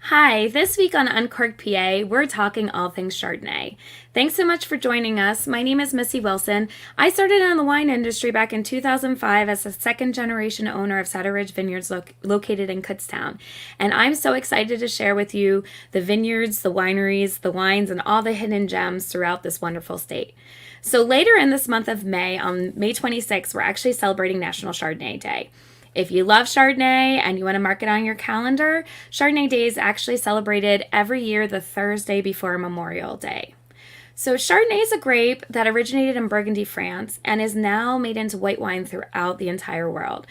Hi, this week on Uncorked PA, we're talking all things Chardonnay. Thanks so much for joining us. My name is Missy Wilson. I started in the wine industry back in 2005 as a second generation owner of Setter Ridge Vineyards located in Kutztown. And I'm so excited to share with you the vineyards, the wineries, the wines, and all the hidden gems throughout this wonderful state. So later in this month of May, on May 26th, we're actually celebrating National Chardonnay Day. If you love Chardonnay and you want to mark it on your calendar, Chardonnay Day is actually celebrated every year the Thursday before Memorial Day. So Chardonnay is a grape that originated in Burgundy, France, and is now made into white wine throughout the entire world.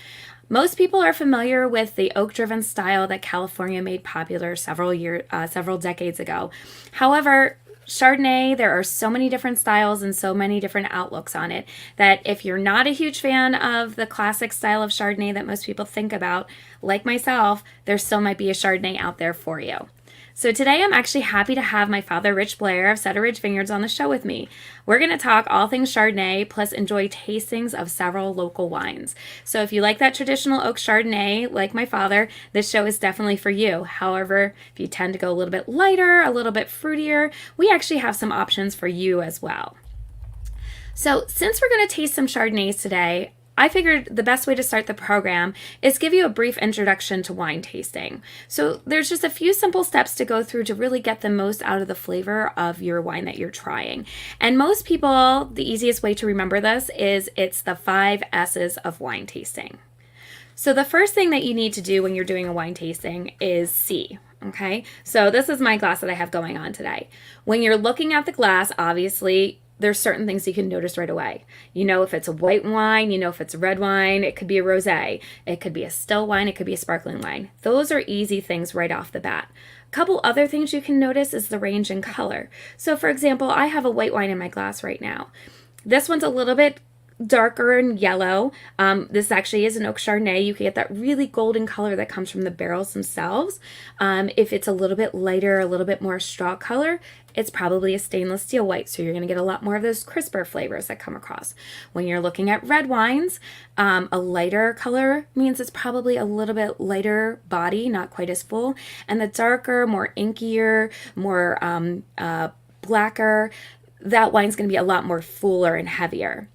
Most people are familiar with the oak-driven style that California made popular several decades ago. However, Chardonnay, there are so many different styles and so many different outlooks on it that if you're not a huge fan of the classic style of Chardonnay that most people think about, like myself, there still might be a Chardonnay out there for you. So today I'm actually happy to have my father, Rich Blair of Setter Ridge Vineyards, on the show with me. We're going to talk all things Chardonnay, plus enjoy tastings of several local wines. So if you like that traditional oak Chardonnay, like my father, this show is definitely for you. However, if you tend to go a little bit lighter, a little bit fruitier, we actually have some options for you as well. So since we're going to taste some Chardonnays today, I figured the best way to start the program is give you a brief introduction to wine tasting. So there's just a few simple steps to go through to really get the most out of the flavor of your wine that you're trying. And most people, the easiest way to remember this is it's the 5 S's of wine tasting. So the first thing that you need to do when you're doing a wine tasting is see. Okay, so this is my glass that I have going on today. When you're looking at the glass, obviously, there's certain things you can notice right away. You know if it's a white wine, you know if it's a red wine, it could be a rosé, it could be a still wine, it could be a sparkling wine. Those are easy things right off the bat. A couple other things you can notice is the range in color. So for example, I have a white wine in my glass right now. This one's a little bit darker and yellow. This actually is an oak Chardonnay. You can get that really golden color that comes from the barrels themselves. If it's a little bit lighter, a little bit more straw color, it's probably a stainless steel white, so you're going to get a lot more of those crisper flavors that come across. When you're looking at red wines, a lighter color means it's probably a little bit lighter body, not quite as full, and the darker, more inkier, more blacker, that wine's going to be a lot more fuller and heavier.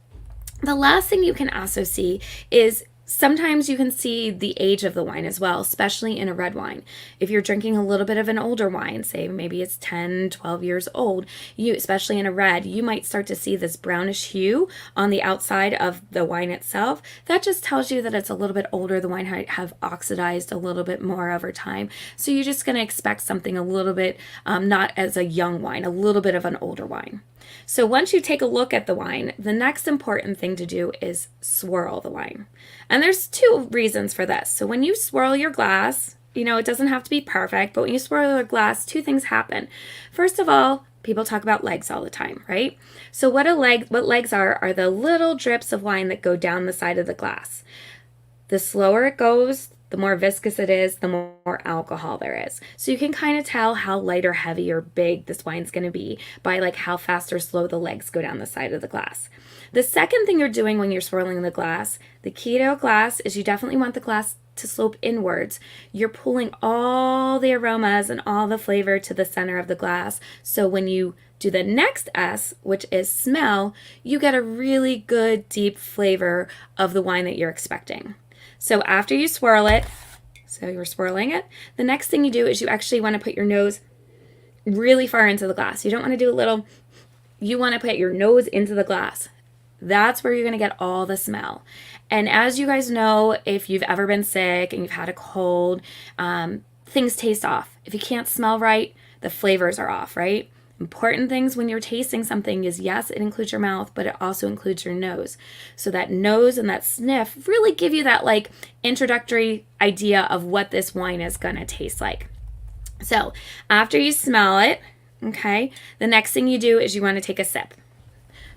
The last thing you can also see is sometimes you can see the age of the wine as well, especially in a red wine. If you're drinking a little bit of an older wine, say maybe it's 10, 12 years old, especially in a red, you might start to see this brownish hue on the outside of the wine itself. That just tells you that it's a little bit older. The wine might have oxidized a little bit more over time. So you're just going to expect something a little bit, not as a young wine, a little bit of an older wine. So once you take a look at the wine, the next important thing to do is swirl the wine. And there's 2 reasons for this. So when you swirl your glass, it doesn't have to be perfect, but when you swirl your glass, 2 things happen. First of all, people talk about legs all the time, right? So what legs are the little drips of wine that go down the side of the glass. The slower it goes, the more viscous it is, the more alcohol there is. So you can kind of tell how light or heavy or big this wine's going to be by like how fast or slow the legs go down the side of the glass. The second thing you're doing when you're swirling the glass, the key to a glass is you definitely want the glass to slope inwards. You're pulling all the aromas and all the flavor to the center of the glass. So when you do the next S, which is smell, you get a really good deep flavor of the wine that you're expecting. So after you swirl it, so you're swirling it, the next thing you do is you actually want to put your nose really far into the glass. You don't want to do a little, you want to put your nose into the glass. That's where you're going to get all the smell. And as you guys know, if you've ever been sick and you've had a cold, things taste off. If you can't smell right, the flavors are off, right? Important things when you're tasting something is, yes, it includes your mouth, but it also includes your nose. So that nose and that sniff really give you that like introductory idea of what this wine is going to taste like. So after you smell it, okay, the next thing you do is you want to take a sip.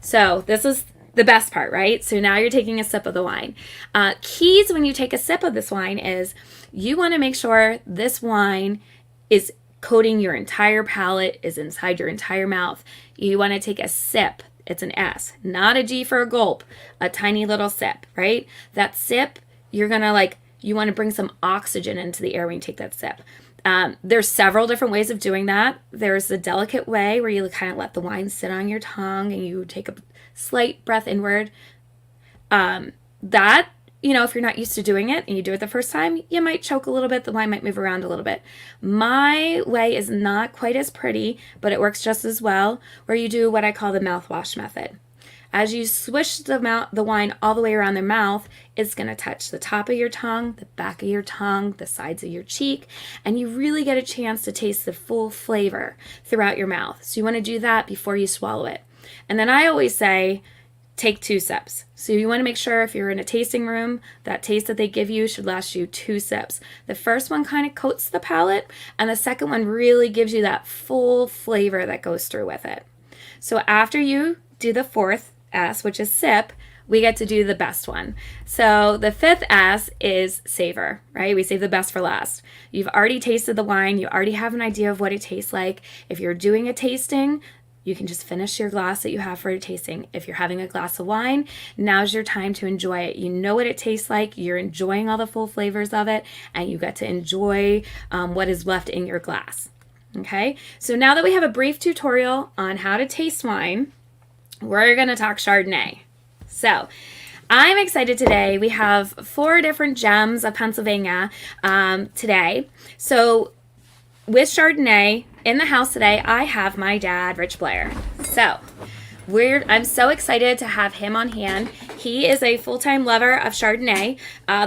So this is the best part, right? So now you're taking a sip of the wine. Keys when you take a sip of this wine is you want to make sure this wine is coating your entire palate, is inside your entire mouth. You want to take a sip. It's an S, not a G for a gulp, a tiny little sip, right? That sip, you're going to you want to bring some oxygen into the air when you take that sip. There's several different ways of doing that. There's the delicate way where you kind of let the wine sit on your tongue and you take a slight breath inward. That, if you're not used to doing it and you do it the first time, you might choke a little bit. The wine might move around a little bit. My way is not quite as pretty, but it works just as well, where you do what I call the mouthwash method. As you swish the wine all the way around the mouth, it's going to touch the top of your tongue, the back of your tongue, the sides of your cheek, and you really get a chance to taste the full flavor throughout your mouth. So you want to do that before you swallow it. And then I always say, take 2 sips. So you want to make sure if you're in a tasting room, that taste that they give you should last you 2 sips. The first one kind of coats the palate, and the second one really gives you that full flavor that goes through with it. So after you do the 4th S, which is sip, we get to do the best one. So the 5th S is savor, right? We save the best for last. You've already tasted the wine. You already have an idea of what it tastes like. If you're doing a tasting, you can just finish your glass that you have for a tasting. If you're having a glass of wine, now's your time to enjoy it. You know what it tastes like. You're enjoying all the full flavors of it, and you get to enjoy what is left in your glass. Okay, so now that we have a brief tutorial on how to taste wine, we're going to talk Chardonnay. So I'm excited today. We have 4 different gems of Pennsylvania today. So with Chardonnay in the house today, I have my dad, Rich Blair. So I'm so excited to have him on hand. He is a full-time lover of Chardonnay.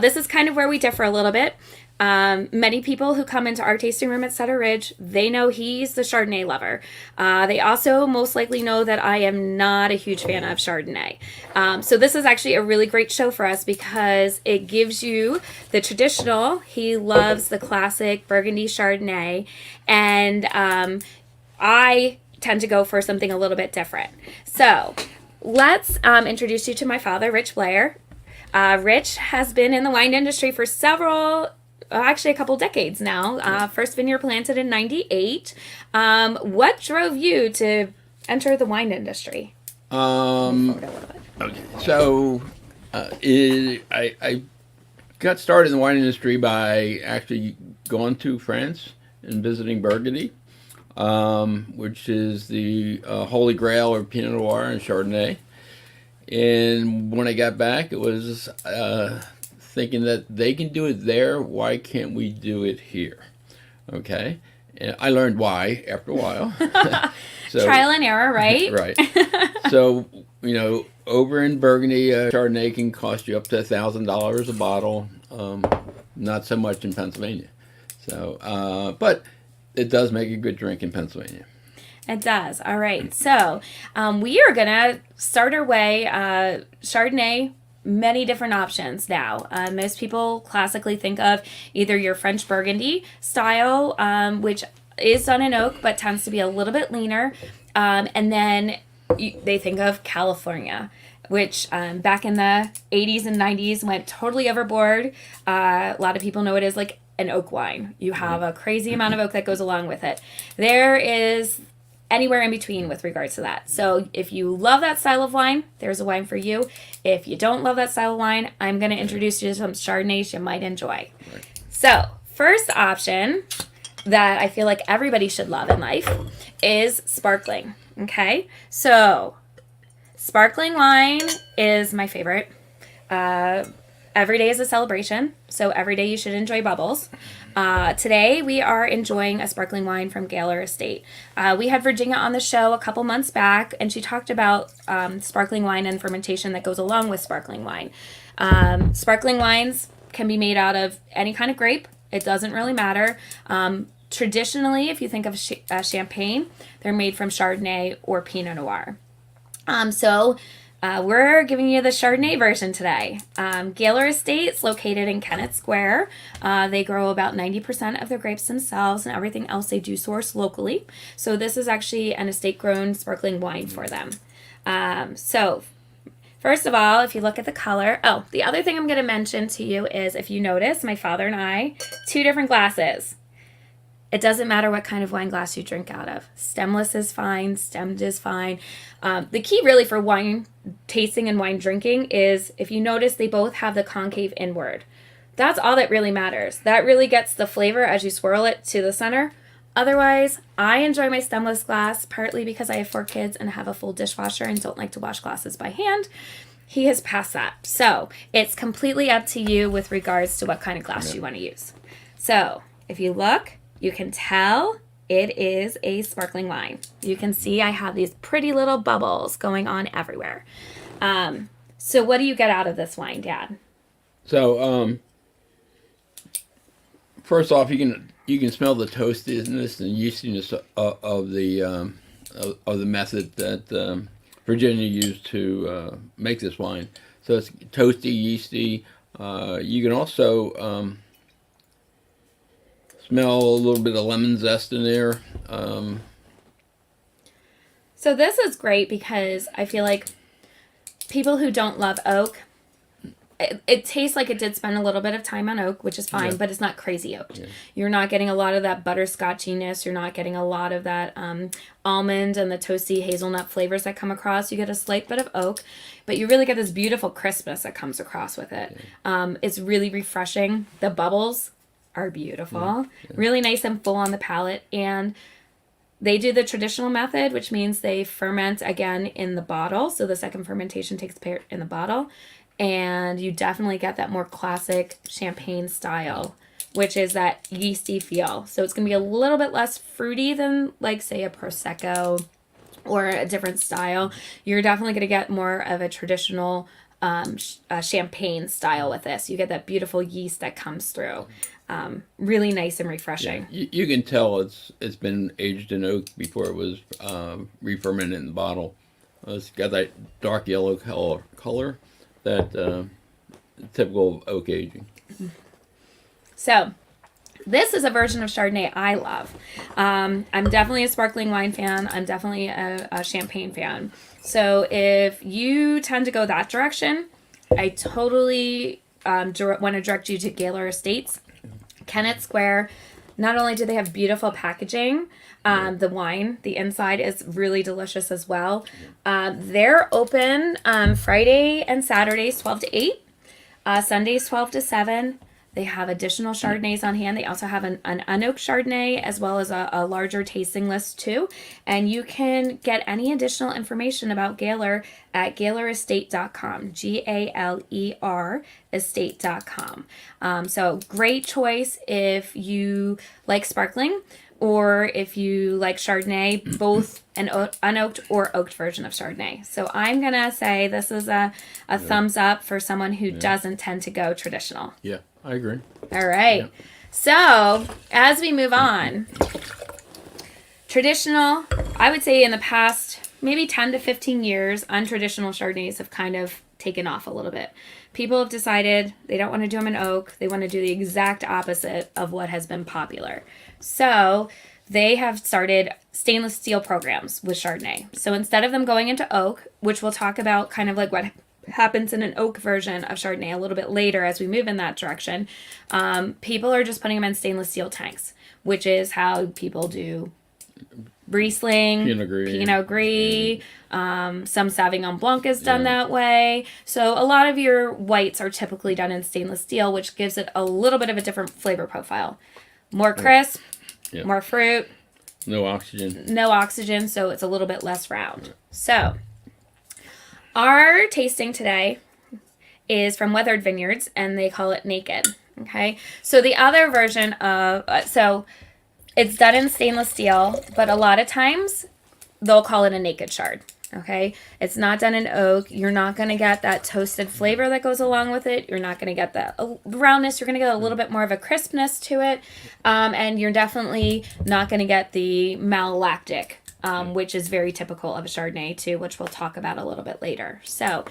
This is kind of where we differ a little bit. Many people who come into our tasting room at Setter Ridge, they know he's the Chardonnay lover. They also most likely know that I am not a huge fan of Chardonnay. So this is actually a really great show for us because it gives you the traditional. He loves the classic Burgundy Chardonnay, and I tend to go for something a little bit different. So let's introduce you to my father, Rich Blair. Rich has been in the wine industry for actually a couple decades now. First vineyard planted in 98. What drove you to enter the wine industry? Okay, so I got started in the wine industry by actually going to France and visiting Burgundy, which is the holy grail of Pinot Noir and Chardonnay. And when I got back, it was thinking that they can do it there, why can't we do it here? Okay, and I learned why after a while. So, trial and error, right? Right. So, over in Burgundy, Chardonnay can cost you up to $1,000 a bottle. Not so much in Pennsylvania. So, but it does make a good drink in Pennsylvania. It does. All right. So we are going to start our way. Chardonnay, many different options now. Most people classically think of either your French Burgundy style, which is done in oak but tends to be a little bit leaner. And then they think of California, which back in the 80s and 90s went totally overboard. A lot of people know it as like an oak wine. You have a crazy amount of oak that goes along with it. There is anywhere in between with regards to that. So if you love that style of wine, there's a wine for you. If you don't love that style of wine, I'm going to introduce you to some Chardonnays you might enjoy. Right. So first option that I feel like everybody should love in life is sparkling. Okay, so sparkling wine is my favorite. Every day is a celebration, so every day you should enjoy bubbles. Today we are enjoying a sparkling wine from Gaylor Estate. We had Virginia on the show a couple months back, and she talked about sparkling wine and fermentation that goes along with sparkling wine. Sparkling wines can be made out of any kind of grape. It doesn't really matter. Traditionally, if you think of champagne, they're made from Chardonnay or Pinot Noir. We're giving you the Chardonnay version today. Gaylor Estate's located in Kennett Square. They grow about 90% of their grapes themselves, and everything else they do source locally. So this is actually an estate-grown sparkling wine for them. First of all, if you look at the color, the other thing I'm going to mention to you is, if you notice, my father and I, 2 different glasses. It doesn't matter what kind of wine glass you drink out of. Stemless is fine. Stemmed is fine. The key really for wine tasting and wine drinking is, if you notice, they both have the concave inward. That's all that really matters. That really gets the flavor as you swirl it to the center. Otherwise, I enjoy my stemless glass, partly because I have 4 kids and have a full dishwasher and don't like to wash glasses by hand. He has passed that. So it's completely up to you with regards to what kind of glass you want to use. So if you look, you can tell it is a sparkling wine. You can see I have these pretty little bubbles going on everywhere. So what do you get out of this wine, Dad? So, first off, you can smell the toastiness and yeastiness of the method that Virginia used to make this wine. So it's toasty, yeasty. You can also smell a little bit of lemon zest in there. So this is great because I feel like people who don't love oak, it tastes like it did spend a little bit of time on oak, which is fine, but it's not crazy oak. Yeah. You're not getting a lot of that butterscotchiness. You're not getting a lot of that almond and the toasty hazelnut flavors that come across. You get a slight bit of oak, but you really get this beautiful crispness that comes across with it. Yeah. It's really refreshing. The bubbles are beautiful, really nice and full on the palate, and they do the traditional method, which means they ferment again in the bottle. So the second fermentation takes place in the bottle. And you definitely get that more classic champagne style, which is that yeasty feel. So it's going to be a little bit less fruity than, like, say, a Prosecco or a different style. You're definitely going to get more of a traditional champagne style with this. You get that beautiful yeast that comes through. Really nice and refreshing. Yeah. You can tell it's been aged in oak before it was re-fermented in the bottle. It's got that dark yellow color. That typical of oak aging. So, this is a version of Chardonnay I love. I'm definitely a sparkling wine fan. I'm definitely a champagne fan. So, if you tend to go that direction, I totally want to direct you to Gaylor Estates, Kennett Square. Not only do they have beautiful packaging, the wine, the inside is really delicious as well. They're open Friday and Saturdays 12 to 8, Sundays 12 to 7. They have additional Chardonnays on hand. They also have an unoaked Chardonnay as well as a larger tasting list too. And you can get any additional information about Gaylor at GaylorEstate.com, Galer estate.com. So great choice if you like sparkling or if you like Chardonnay, both an unoaked or oaked version of Chardonnay. So I'm going to say this is a thumbs up for someone who doesn't tend to go traditional. Yeah, I agree. All right. Yeah. So as we move on, traditional, I would say in the past maybe 10 to 15 years, untraditional Chardonnays have kind of taken off a little bit. People have decided they don't want to do them in oak. They want to do the exact opposite of what has been popular. So they have started stainless steel programs with Chardonnay. So instead of them going into oak, which we'll talk about kind of like what happens in an oak version of Chardonnay a little bit later as we move in that direction, people are just putting them in stainless steel tanks, which is how people do Riesling, Pinot Gris, some Sauvignon Blanc is done that way. So a lot of your whites are typically done in stainless steel, which gives it a little bit of a different flavor profile. More crisp, more fruit. No oxygen. No oxygen, so it's a little bit less round. So our tasting today is from Weathered Vineyards, and they call it Naked. Okay, so the other version of it's done in stainless steel, but a lot of times they'll call it a naked chard. Okay, it's not done in oak. You're not going to get that toasted flavor that goes along with it. You're not going to get that roundness. You're going to get a little bit more of a crispness to it, and you're definitely not going to get the malolactic, which is very typical of a Chardonnay too, which we'll talk about a little bit later. So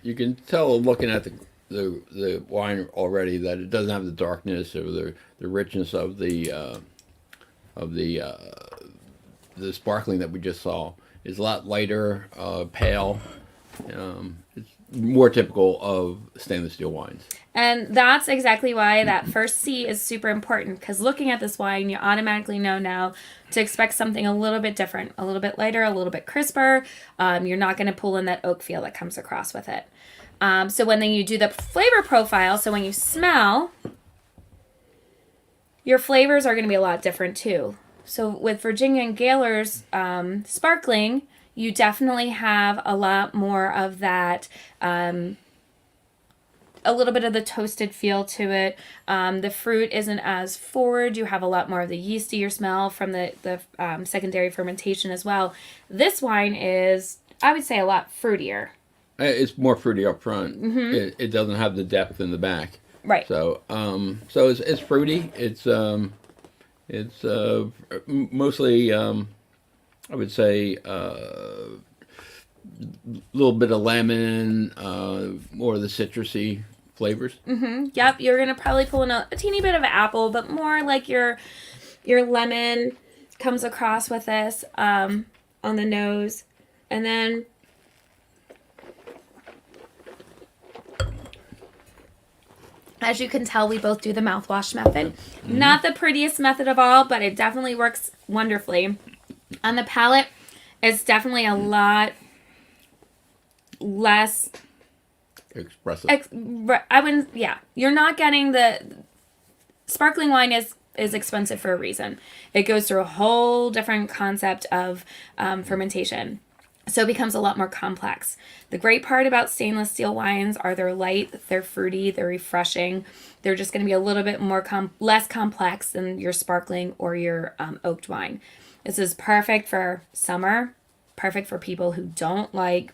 you can tell looking at the wine already that it doesn't have the darkness or the richness of the sparkling that we just saw. It's a lot lighter, pale. more typical of stainless steel wines. And that's exactly why that first C is super important, because looking at this wine, you automatically know now to expect something a little bit different, a little bit lighter, a little bit crisper. You're not going to pull in that oak feel that comes across with it. So when then you do the flavor profile, so when you smell, your flavors are going to be a lot different too. So with Virginia and Gaylor's sparkling, you definitely have a lot more of that, a little bit of the toasted feel to it. The fruit isn't as forward. You have a lot more of the yeastier smell from the secondary fermentation as well. This wine is, I would say, a lot fruitier. It's more fruity up front. It doesn't have the depth in the back. Right. So it's fruity. It's mostly I would say a little bit of lemon, more of the citrusy flavors. Yep, you're gonna probably pull in a teeny bit of apple, but more like your lemon comes across with this on the nose, and then as you can tell, we both do the mouthwash method. Not the prettiest method of all, but it definitely works wonderfully. On the palate, it's definitely a lot less Expressive. I wouldn't. Yeah, you're not getting the sparkling wine is expensive for a reason. It goes through a whole different concept of fermentation, so it becomes a lot more complex. The great part about stainless steel wines are they're light, they're fruity, they're refreshing. They're just going to be a little bit more less complex than your sparkling or your oaked wine. This is perfect for summer, perfect for people who don't like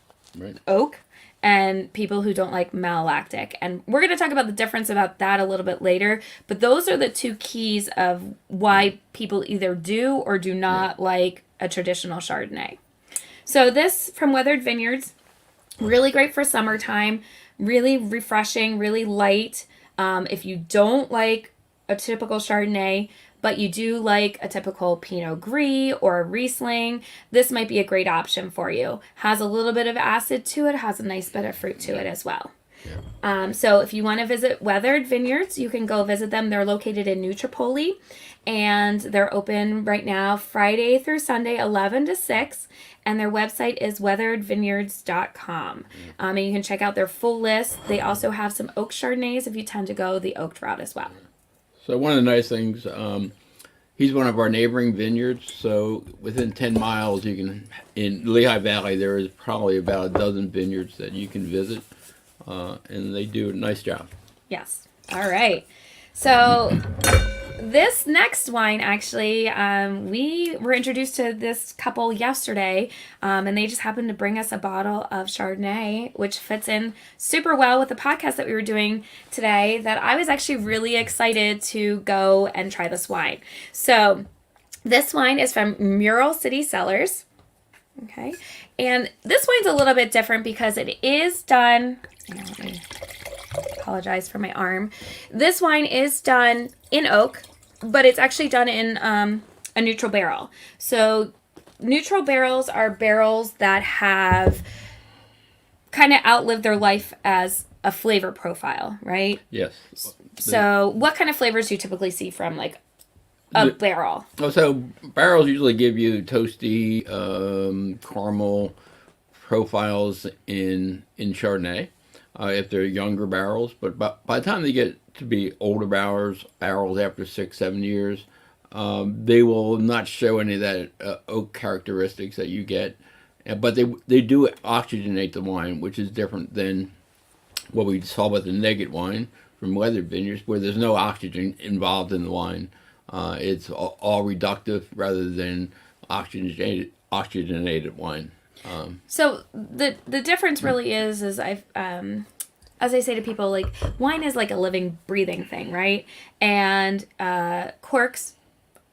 oak, and people who don't like malolactic. And we're going to talk about the difference about that a little bit later. But those are the two keys of why people either do or do not like a traditional Chardonnay. So this from Weathered Vineyards, really great for summertime, really refreshing, really light. If you don't like a typical Chardonnay, but you do like a typical Pinot Gris or a Riesling, this might be a great option for you. Has a little bit of acid to it, has a nice bit of fruit to it as well. So if you want to visit Weathered Vineyards, you can go visit them. They're located in New Tripoli, and they're open right now Friday through Sunday, 11 to 6. And their website is weatheredvineyards.com. And you can check out their full list. They also have some oak Chardonnays if you tend to go the oaked route as well. So one of the nice things, he's one of our neighboring vineyards. So within 10 miles, you can, in Lehigh Valley, there is probably about a dozen vineyards that you can visit. And they do a nice job. Yes. All right. So this next wine, actually, we were introduced to this couple yesterday, and they just happened to bring us a bottle of Chardonnay, which fits in super well with the podcast that we were doing today, that I was actually really excited to go and try this wine. So this wine is from Mural City Cellars. Okay. And this wine's a little bit different because it is done... Let me apologize for my arm. This wine is done in oak, but it's actually done in a neutral barrel. So neutral barrels are barrels that have kind of outlived their life as a flavor profile, right? Yes. So what kind of flavors do you typically see from like a barrel? So barrels usually give you toasty, caramel profiles in Chardonnay. If they're younger barrels, but by the time they get to be older barrels after 6-7 years, they will not show any of that oak characteristics that you get. But they do oxygenate the wine, which is different than what we saw with the Negate wine from Weathered Vineyards, where there's no oxygen involved in the wine. It's all reductive rather than oxygenated wine. So the difference really is I've as I say to people, like, wine is like a living, breathing thing, right? And corks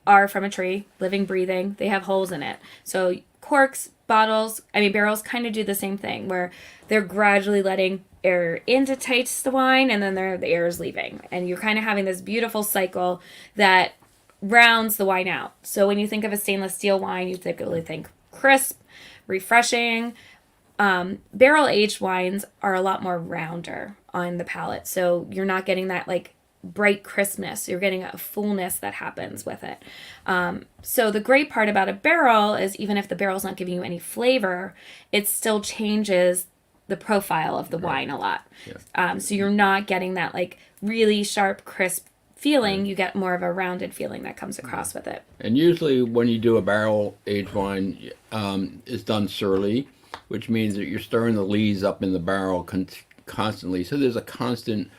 are from a tree, living, breathing. They have holes in it. So corks, barrels kind of do the same thing, where they're gradually letting air in to taste the wine, and then the air is leaving. And you're kind of having this beautiful cycle that rounds the wine out. So when you think of a stainless steel wine, you typically think crisp, refreshing, Barrel aged wines are a lot more rounder on the palate. So you're not getting that like bright crispness. You're getting a fullness that happens with it. So the great part about a barrel is even if the barrel's not giving you any flavor, it still changes the profile of the wine a lot. Yeah. So you're not getting that like really sharp, crisp feeling. You get more of a rounded feeling that comes across with it. And usually when you do a barrel aged wine, it's done surly, which means that you're stirring the lees up in the barrel constantly. So there's a constant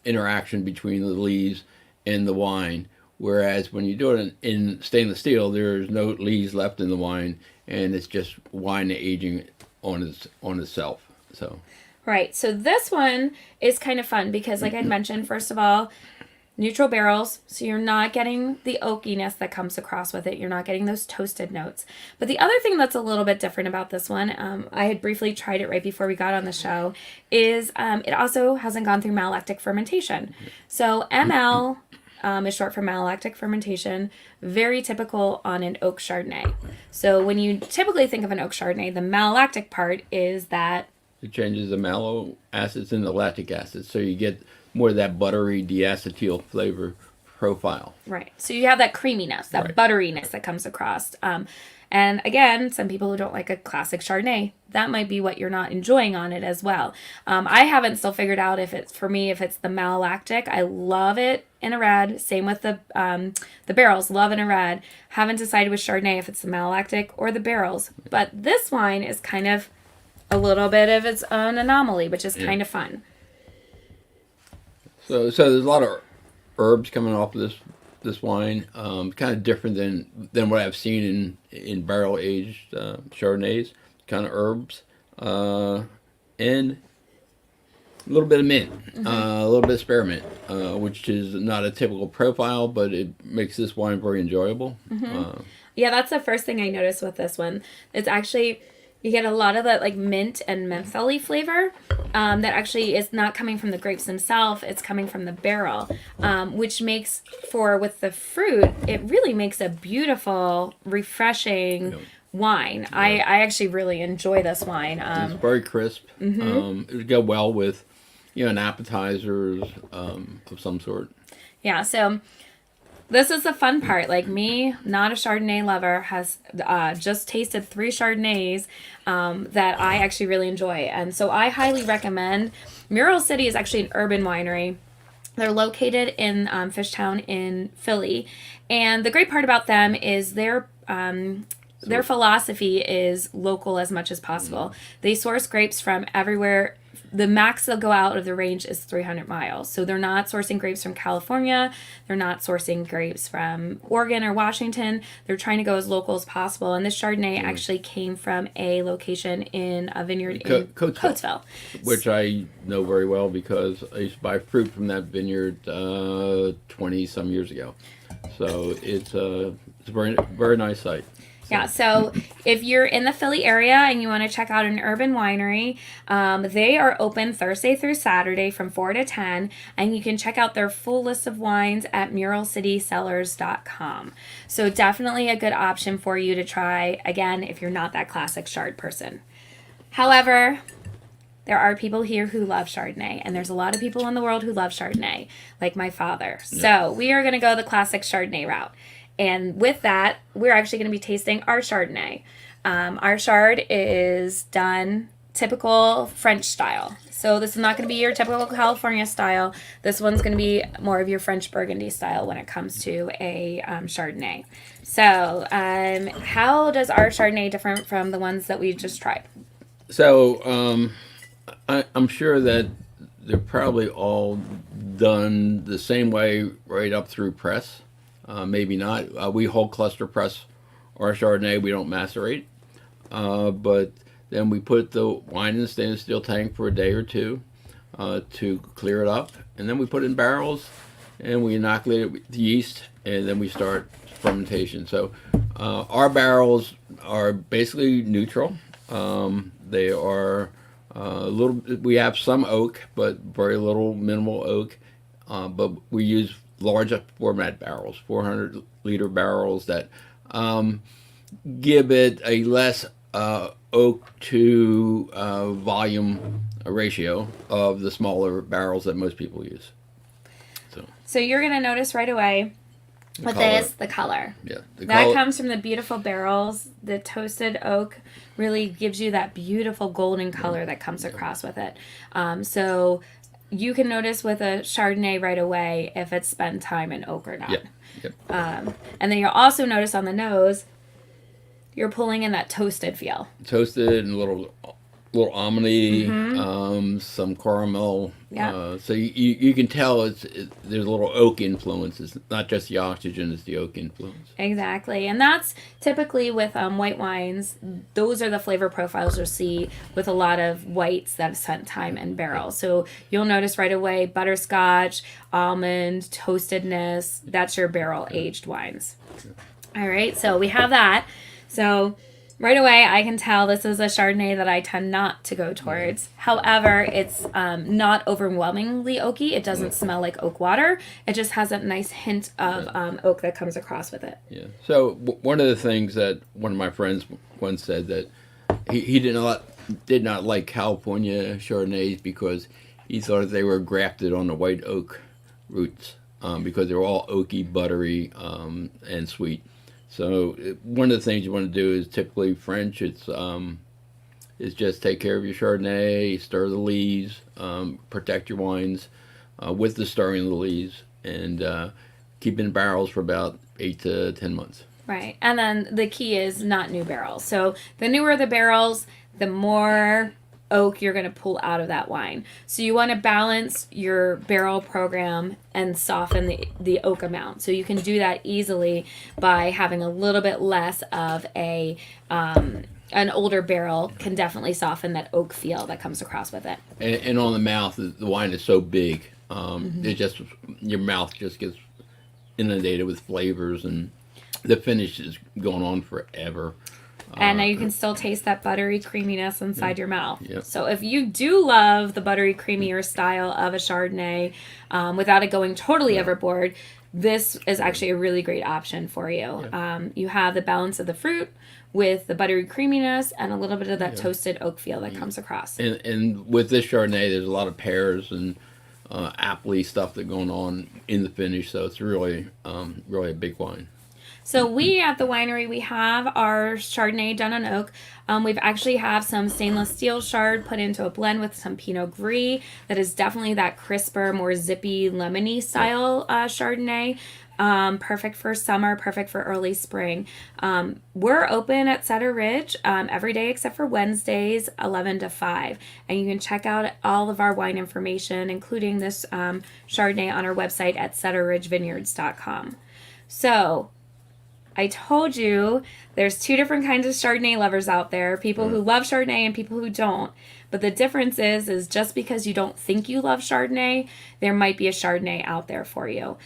interaction between the lees and the wine. Whereas when you do it in stainless steel, there's no lees left in the wine, and it's just wine aging on itself. So. Right. So this one is kind of fun because, like I mentioned, first of all, neutral barrels. So you're not getting the oakiness that comes across with it. You're not getting those toasted notes. But the other thing that's a little bit different about this one, I had briefly tried it right before we got on the show, is it also hasn't gone through malolactic fermentation. So ML is short for malolactic fermentation, very typical on an oak Chardonnay. So when you typically think of an oak Chardonnay, the malolactic part is that it changes the mallow acids into lactic acid, so you get more of that buttery diacetyl flavor profile. Right. So you have that creaminess, that butteriness that comes across. And again, some people who don't like a classic Chardonnay, that might be what you're not enjoying on it as well. I haven't still figured out if it's, for me, if it's the malolactic. I love it in a red. Same with the barrels, love in a red. Haven't decided with Chardonnay if it's the malolactic or the barrels. But this wine is kind of a little bit of its own anomaly, which is kind of fun. So there's a lot of herbs coming off of this wine, kind of different than what I've seen in barrel aged Chardonnays. Kind of herbs, and a little bit of mint, a little bit of spearmint, which is not a typical profile, but it makes this wine very enjoyable. Yeah, that's the first thing I noticed with this one. It's actually, you get a lot of that like mint and mentholy flavor that actually is not coming from the grapes themselves. It's coming from the barrel, which makes for, with the fruit, it really makes a beautiful, refreshing wine. I actually really enjoy this wine. It's very crisp. It would go well with, an appetizers of some sort. Yeah, so this is the fun part. Like me, not a Chardonnay lover, has just tasted 3 Chardonnays that I actually really enjoy. And so I highly recommend. Mural City is actually an urban winery. They're located in Fishtown in Philly. And the great part about them is their philosophy is local as much as possible. They source grapes from everywhere. The max they'll go out of the range is 300 miles. So they're not sourcing grapes from California. They're not sourcing grapes from Oregon or Washington. They're trying to go as local as possible. And this Chardonnay actually came from a location in a vineyard in Coatesville. Which I know very well because I used to buy fruit from that vineyard 20-some years ago. So it's a very, very nice site. Yeah, so if you're in the Philly area and you want to check out an urban winery, they are open Thursday through Saturday from 4 to 10, and you can check out their full list of wines at muralcitycellars.com. So definitely a good option for you to try, again, if you're not that classic Chard person. However, there are people here who love Chardonnay, and there's a lot of people in the world who love Chardonnay, like my father. So we are going to go the classic Chardonnay route. And with that, we're actually going to be tasting our Chardonnay. Our Chard is done typical French style. So this is not going to be your typical California style. This one's going to be more of your French Burgundy style when it comes to a Chardonnay. So how does our Chardonnay different from the ones that we just tried? So I'm sure that they're probably all done the same way right up through press. Maybe not. We whole cluster press our Chardonnay. We don't macerate. But then we put the wine in the stainless steel tank for a day or two to clear it up. And then we put it in barrels and we inoculate it with yeast, and then we start fermentation. So our barrels are basically neutral. They are we have some oak, but very little, minimal oak. But we use large format barrels, 400-liter barrels that give it a less oak to volume ratio of the smaller barrels that most people use. So you're going to notice right away with this, the color. Yeah. That comes from the beautiful barrels. The toasted oak really gives you that beautiful golden color that comes across with it. So you can notice with a Chardonnay right away if it's spent time in oak or not. Yep. And then you'll also notice on the nose, you're pulling in that toasted feel. Toasted and a little almondy, some caramel. Yeah. So you can tell there's a little oak influence. It's not just the oxygen; it's the oak influence. Exactly, and that's typically with white wines. Those are the flavor profiles you'll see with a lot of whites that have spent time in barrels. So you'll notice right away butterscotch, almond, toastedness. That's your barrel aged wines. All right, so we have that. So right away, I can tell this is a Chardonnay that I tend not to go towards. However, it's not overwhelmingly oaky. It doesn't smell like oak water. It just has a nice hint of oak that comes across with it. Yeah. So one of the things that one of my friends once said that he did not like California Chardonnays because he thought they were grafted on the white oak roots because they were all oaky, buttery, and sweet. So one of the things you want to do is typically French. It's just take care of your Chardonnay, stir the lees, protect your wines with the stirring of the lees, and keep in barrels for about 8 to 10 months. Right, and then the key is not new barrels. So the newer the barrels, the more oak you're going to pull out of that wine. So you want to balance your barrel program and soften the oak amount. So you can do that easily by having a little bit less of an older barrel can definitely soften that oak feel that comes across with it. And on the mouth, the wine is so big, it just your mouth just gets inundated with flavors, and the finish is going on forever. And you can still taste that buttery creaminess inside your mouth. Yep. So if you do love the buttery creamier style of a Chardonnay without it going totally overboard, this is actually a really great option for you. You have the balance of the fruit with the buttery creaminess and a little bit of that toasted oak feel that comes across. And with this Chardonnay, there's a lot of pears and apple-y stuff that's going on in the finish, so it's really a big wine. So we at the winery, we have our Chardonnay done on oak. We've actually have some stainless steel Chard put into a blend with some Pinot Gris that is definitely that crisper, more zippy, lemony style Chardonnay. Perfect for summer, perfect for early spring. We're open at Setter Ridge every day except for Wednesdays, 11 to 5. And you can check out all of our wine information, including this Chardonnay, on our website at setterridgevineyards.com. So I told you there's two different kinds of Chardonnay lovers out there, people who love Chardonnay and people who don't. But the difference is just because you don't think you love Chardonnay, there might be a Chardonnay out there for you.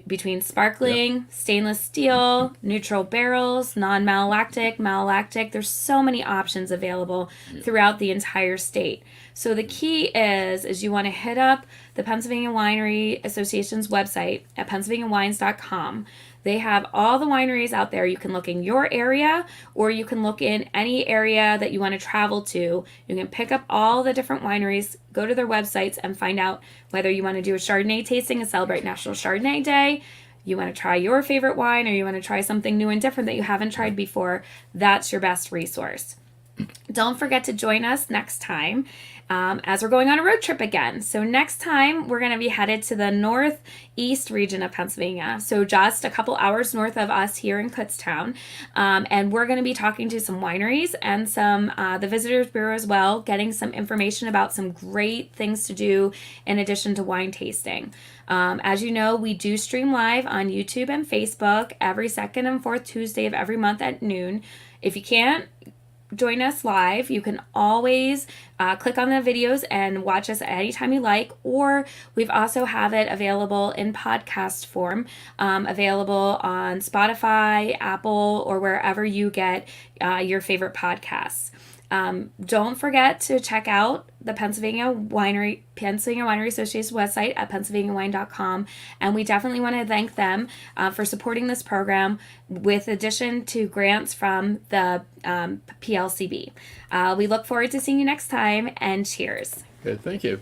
Between sparkling, stainless steel, neutral barrels, non-malolactic, malolactic, there's so many options available throughout the entire state. So the key is you want to hit up the Pennsylvania Winery Association's website at pennsylvaniawines.com. They have all the wineries out there. You can look in your area, or you can look in any area that you want to travel to. You can pick up all the different wineries, go to their websites, and find out whether you want to do a Chardonnay tasting and celebrate National Chardonnay Day, you want to try your favorite wine, or you want to try something new and different that you haven't tried before. That's your best resource. Don't forget to join us next time as we're going on a road trip again. So next time we're going to be headed to the northeast region of Pennsylvania, so just a couple hours north of us here in Kutztown, and we're going to be talking to some wineries and some the Visitors Bureau as well, getting some information about some great things to do in addition to wine tasting. As you know, we do stream live on YouTube and Facebook every second and fourth Tuesday of every month at noon. If you can't join us live, you can always click on the videos and watch us at any time you like, or we've also have it available in podcast form, available on Spotify, Apple, or wherever you get your favorite podcasts. Don't forget to check out the Pennsylvania Winery Association's website at pennsylvaniawine.com, and we definitely want to thank them for supporting this program, with addition to grants from the PLCB. We look forward to seeing you next time, and cheers. Good, thank you.